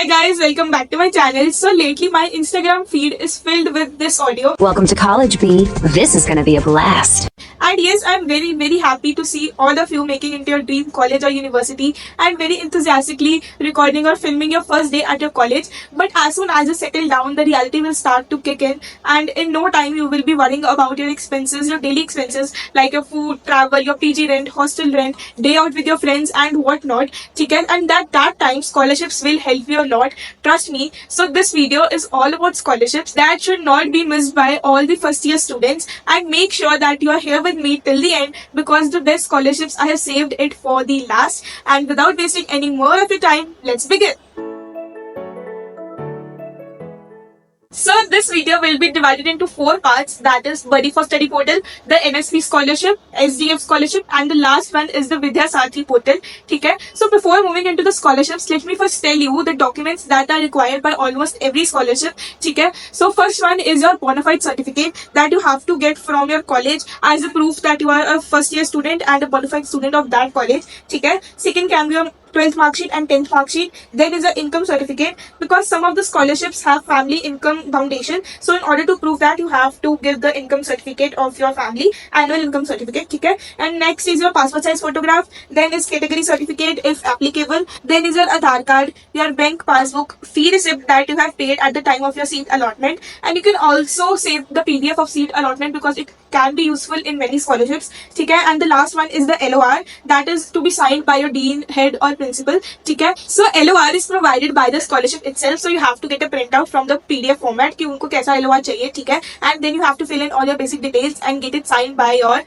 Hi guys, welcome back to my channel. So lately my Instagram feed is filled with this audio. Welcome to College B. This is going to be a blast. And yes, I'm very happy to see all of you making into your dream college or university and very enthusiastically recording or filming your first day at your college. But as soon as you settle down, the reality will start to kick in, and in no time you will be worrying about your expenses, your daily expenses like your food, travel, your PG rent, hostel rent, day out with your friends and whatnot. Okay? And that time scholarships will help you a lot. Trust me. So this video is all about scholarships that should not be missed by all the first year students, and make sure that you are here with me till the end because the best scholarships I have saved it for the last. And without wasting any more of your time, let's begin. So this video will be divided into 4 parts, that is Buddy for Study portal, the NSP scholarship, SDF scholarship, and the last one is the Vidya Sathi portal. Okay? So before moving into the scholarships, let me first tell you the documents that are required by almost every scholarship. Okay? So first one is your bona fide certificate that you have to get from your college as a proof that you are a first year student and a bona fide student of that college. Okay? Second can be your 12th mark sheet and 10th mark sheet. Then is an income certificate, because some of the scholarships have family income foundation. So in order to prove that, you have to give the income certificate of your family, annual income certificate. Okay? And next is your passport size photograph. Then is category certificate if applicable. Then is your Aadhaar card, your bank passbook, fee receipt that you have paid at the time of your seat allotment. And you can also save the PDF of seat allotment because it can be useful in many scholarships. Okay? And the last one is the LOR, that is to be signed by your dean, head or principal. Okay? So LOR is provided by the scholarship itself, so you have to get a printout from the PDF format कि उनको कैसा LOR चाहिए. ठीक है? And then you have to fill in all your basic details and get it signed by your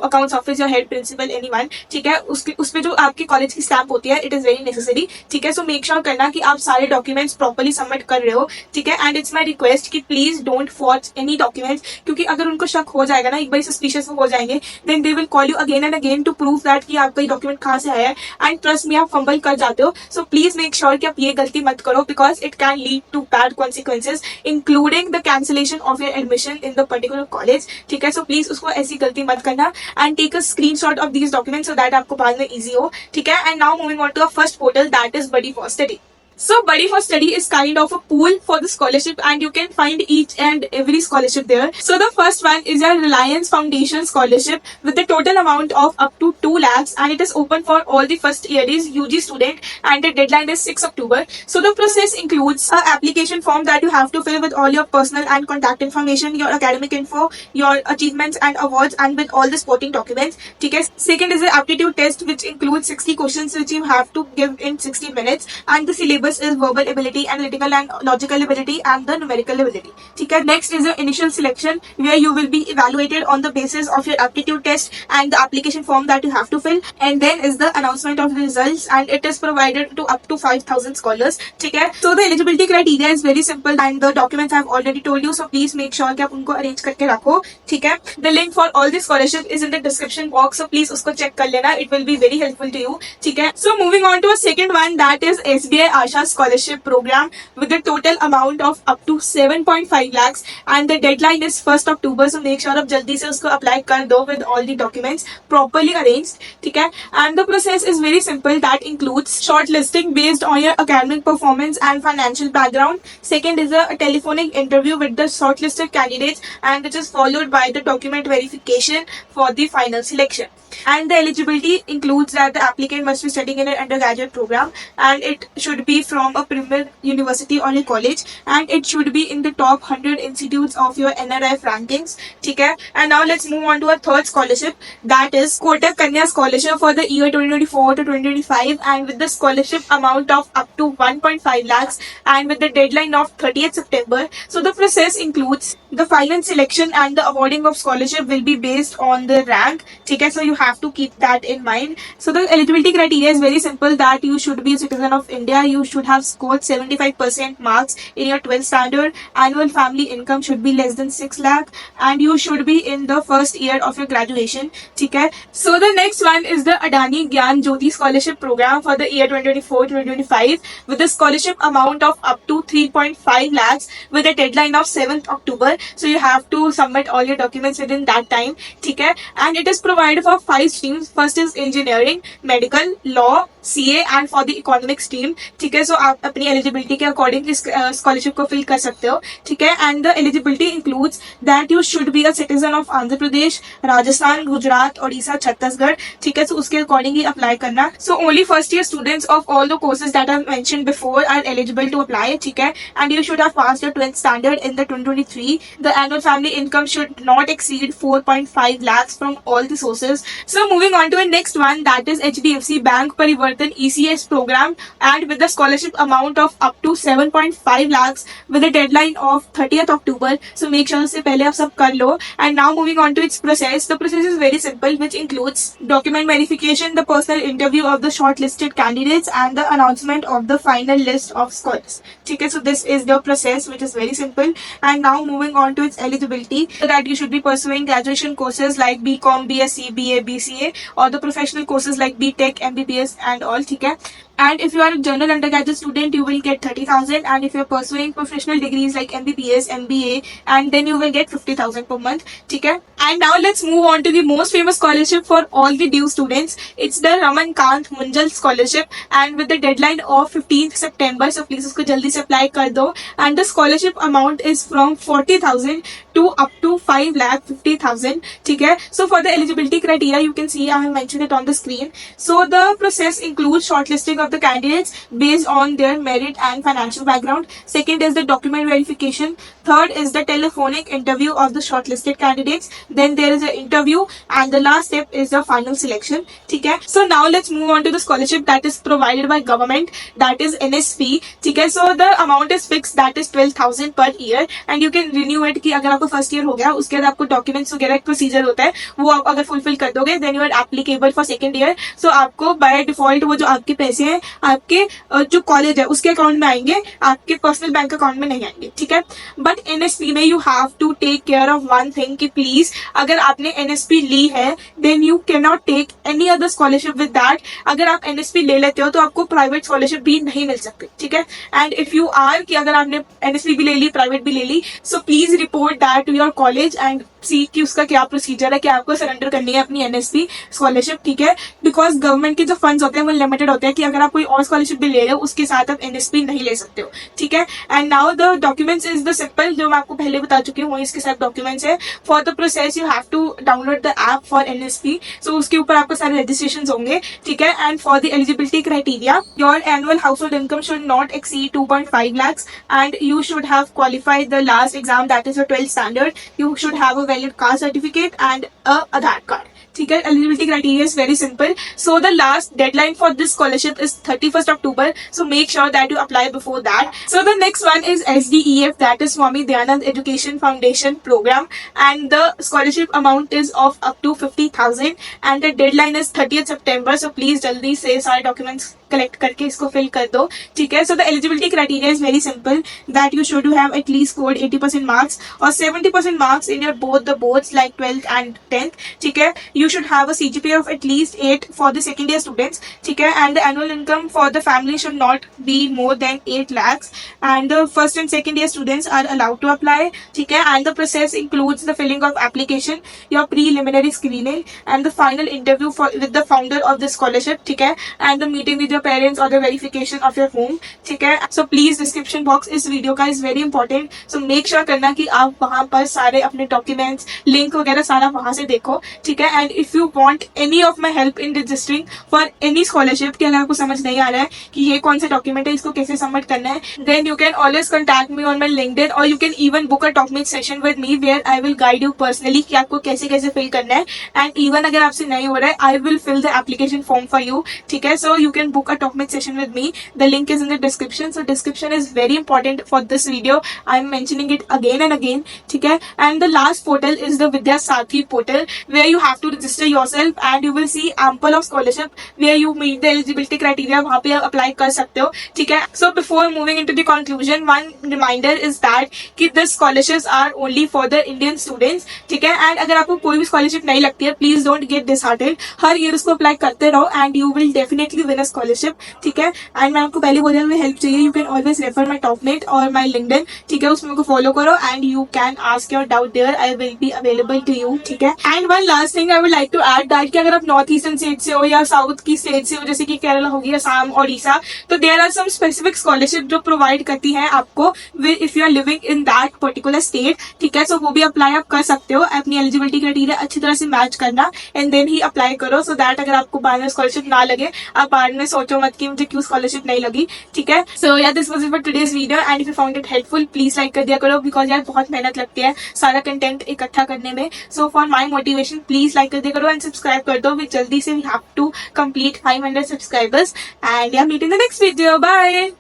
accounts office, your head, principal, anyone. ठीक है? उसपे जो आपकी कॉलेज की स्टैम्प होती है, it is very necessary. ठीक है? So make sure करना कि आप सारे documents properly submit कर रहे हो. ठीक है? And it's my request कि please don't forge any documents, क्योंकि अगर उनको शक हो जाएगा ना, एक बार suspicious हो जाएंगे, then they will call you again and again to prove that कि आपका ये document कहाँ से आया है. And trust me, आप फंबल कर जाते हो. So please make sure कि आप ये गलती मत करो, because it can lead to bad consequences, including the cancellation of your admission in the particular college. ठीक है? So please उसको ऐसी गलती मत करना, and take a screenshot of these documents so that आपको बाद में easy हो. ठीक है? And now moving on to our first portal, that is Buddy for Study. So Buddy for Study is kind of a pool for the scholarship, and you can find each and every scholarship there. So the first one is your Reliance Foundation scholarship with the total amount of up to 2 lakhs, and it is open for all the first years UG student, and the deadline is 6 October. So the process includes a application form that you have to fill with all your personal and contact information, your academic info, your achievements and awards, and with all the supporting documents. Okay? Second is the aptitude test, which includes 60 questions which you have to give in 60 minutes, and the syllabus is verbal ability, analytical and logical ability, and the numerical ability. Okay? Next is the initial selection, where you will be evaluated on the basis of your aptitude test and the application form that you have to fill. And then is the announcement of the results, and it is provided to up to 5,000 scholars. Okay? So the eligibility criteria is very simple, and the documents I have already told you, so please make sure कि आप उनको arrange करके रखो. ठीक है? The link for all the scholarship is in the description box, so please उसको check कर लेना. It will be very helpful to you. ठीक है? So moving on to a second one, that is SBI Asha scholarship program with a total amount of up to 7.5 lakhs, and the deadline is 1st October. So make sure आप जल्दी से उसको apply कर दो with all the documents properly arranged. ठीक है? And the process is very simple. That includes shortlisting based on your academic performance and financial background. Second is a telephonic interview with the shortlisted candidates, and which is followed by the document verification for the final selection. And the eligibility includes that the applicant must be studying in an undergraduate program, and it should be from a premier university or a college, and it should be in the top 100 institutes of your NRF rankings. Okay? And now let's move on to our third scholarship, that is Kotak Kanya scholarship for the year 2024 to 2025, and with the scholarship amount of up to 1.5 lakhs, and with the deadline of 30th September. So the process includes the final selection, and the awarding of scholarship will be based on the rank. Okay? So you have to keep that in mind. So the eligibility criteria is very simple, that you should be a citizen of India, you should have scored 75% marks in your 12th standard, annual family income should be less than 6 lakh, and you should be in the first year of your graduation. Okay? So the next one is the Adani Gyan Jyoti scholarship program for the year 2024-2025 with a scholarship amount of up to 3.5 lakhs with a deadline of 7th October. So you have to submit all your documents within that time. Okay? And it is provided for 5 streams. First is engineering, medical, law, CA, and for the economic stream. Okay? है. सो आप अपनी eligibility के according इस scholarship को fill कर सकते हो. ठीक है. And the eligibility includes that you should be a citizen of Andhra Pradesh, Rajasthan, Gujarat, Odisha, Chhattisgarh. ठीक है. सो उसके अकॉर्डिंग ही अप्लाई करना. So only first year students of all the courses that I mentioned before are eligible to apply. ठीक है. And you should have passed your 12th standard in the 2023. The annual family income should not exceed 4.5 lakhs from all the sources. So moving on to the next one, that is HDFC Bank Parivartan ECS program, and with the scholarship amount of up to 7.5 lakhs with a deadline of 30th October. So make sure से पहले आप सब कर लो. And now moving on to its process. The process is very simple, which includes document verification, the personal interview of the shortlisted candidates, and the announcement of the final list of scholars. ठीक है. So this is the process, which is very simple. And now moving on to its eligibility, that you should be pursuing graduation courses like BCom, BSc, BA, BCA, or the professional courses like BTech, MBBS, and all. ठीक है. And if you are a general undergraduate student, you will get 30,000. And if you are pursuing professional degrees like MBBS, MBA, and then you will get 50,000 per month. ठीक है. And now let's move on to the most famous scholarship for all the due students. It's the Raman Kant Munjal scholarship, and with the deadline of 15th September. So please उसको जल्दी से apply कर दो. And the scholarship amount is from 40,000 to up to 5,50,000. ठीक है. So for the eligibility criteria, you can see I have mentioned it on the screen. So the process includes shortlisting of the candidates based on their merit and financial background. Second is the document verification. Third is the telephonic interview of the shortlisted candidates. Then there is an interview, and the last step is the final selection. ठीक है. So now let's move on to the scholarship that is provided by government, that is NSP. ठीक है. So the amount is fixed, that is 12,000 per year, and you can renew it. कि अगर आपको first year हो गया, उसके बाद आपको डॉक्यूमेंट्स वगैरह एक प्रोसीजर होता है, वो आप अगर फुलफिल कर दोगे, then you are applicable for second year. So आपको बाय डिफॉल्ट वो जो आपके पैसे हैं आपके जो कॉलेज है उसके अकाउंट में आएंगे, आपके पर्सनल बैंक अकाउंट में नहीं आएंगे. ठीक है. बट एनएसपी में you have to take care of one thing कि प्लीज अगर आपने एनएसपी ली है then you cannot take any other scholarship with that. अगर आप एनएसपी ले लेते हो तो आपको प्राइवेट स्कॉलरशिप भी नहीं मिल सकती. ठीक है. एंड इफ यू आर कि अगर आपने एनएसपी भी ले ली, प्राइवेट भी ले ली, so please report that to your college and see कि उसका क्या प्रोसीजर है कि आपको सरेंडर करनी है अपनी एनएसपी स्कॉलरशिप. ठीक है. बिकॉज गवर्नमेंट के जो फंड्स होते हैं वो लिमिटेड होते हैं कि अगर आप कोई और स्कॉलरशिप भी ले रहे हो उसके साथ आप एनएसपी नहीं ले सकते हो. ठीक है. And now the documents is the simple, जो मैं आपको पहले बता चुकी हूँ इसके साथ डॉक्यूमेंट्स है. For the process you have to download the app for NSP. So उसके ऊपर आपको सारे रजिस्ट्रेशन होंगे. ठीक है. And for the eligibility criteria, your annual household income should not exceed 2.5 lakhs, and you should have qualified the last exam, that is your 12th standard. You should have a valid caste certificate and a Aadhaar card. ठीक है. Eligibility criteria is very simple. So the last deadline for this scholarship is 31st October. So make sure that you apply before that. So the next one is SDEF, that is Swami Dayanand education foundation program, and the scholarship amount is of up to 50,000 and the deadline is 30th September. So please जल्दी से सारे documents collect करके इसको fill कर दो. ठीक है. So the eligibility criteria is very simple, that you should have at least scored 80% marks और 70% marks in your both the boards like 12th and 10th. ठीक है. You should have a CGPA of at least 8 for the second year students. ठीक है. And the annual income for the family should not be more than 8 lakhs. And the first and second year students are allowed to apply. ठीक है. And the process includes the filling of application, your preliminary screening, and the final interview with the founder of the scholarship. ठीक है. And the meeting with your parents or the verification of your home. ठीक है. So please description box इस video का is very important. So make sure करना कि आप वहाँ पर सारे अपने documents, link वगैरह सारा वहाँ से देखो. ठीक है. And if you want any of my help in registering for any scholarship कि अगर आपको समझ नहीं आ रहा है कि ये कौन सा डॉक्यूमेंट है, इसको कैसे सबमिट करना है, then you can always contact me on my LinkedIn और you can even book a talking session with me where I will guide you personally कि आपको कैसे कैसे फिल करना है. एंड इवन अगर आपसे नहीं हो रहा है I will fill the application form for you. ठीक है. So you can book a talking session with me. The link is in the description. So description is very important for this video. I am mentioning it again and again. ठीक है. And the last portal is the Vidya Sathi portal where you have to register yourself and you will see ample of scholarship where you meet the eligibility criteria. वहाँ पे आप apply कर सकते हो. ठीक है. So before moving into the conclusion, one reminder is that कि the scholarships are only for the Indian students. ठीक है. and अगर आपको कोई भी scholarship नहीं लगती है, please don't get disheartened. Her year उसको अप्लाई करते रहो and you will definitely win a scholarship. ठीक है. and मैं आपको पहले बोल रहा हूँ हेल्प चाहिए, you can always refer my Topmate or my LinkedIn. ठीक है. उसमें को follow करो and you can ask your doubt there. I will be available to you. ठीक है. and one last thing I would would like to add that कि अगर आप नॉर्थ ईस्टर्न स्टेट से हो या साउथ की स्टेट से हो, जैसे कि केरला हो गया, असम, ओडिशा, तो there are some specific scholarship जो प्रोवाइड करती है आपको if you are living in that particular state, ठीक है। सो वो भी अप्लाई आप कर सकते हो, अपनी एलिजिबिलिटी क्राइटेरिया अच्छी तरह से मैच करना एंड देन ही अप्लाई करो, सो दैट अगर आपको बाद में स्कॉलरशिप ना लगे आप बाद में सोचो मत कि मुझे क्यों स्कॉलरशिप नहीं लगी, ठीक है। सो या this was it for today's video and if you found it helpful please like कर दिया करो, बिकॉज यार बहुत मेहनत लगती है सारा कंटेंट इकट्ठा करने में। So for my motivation please like कर दिया करो एंड सब्सक्राइब कर दो, जल्दी से we have to complete 500 subscribers and या meet in the next video, bye.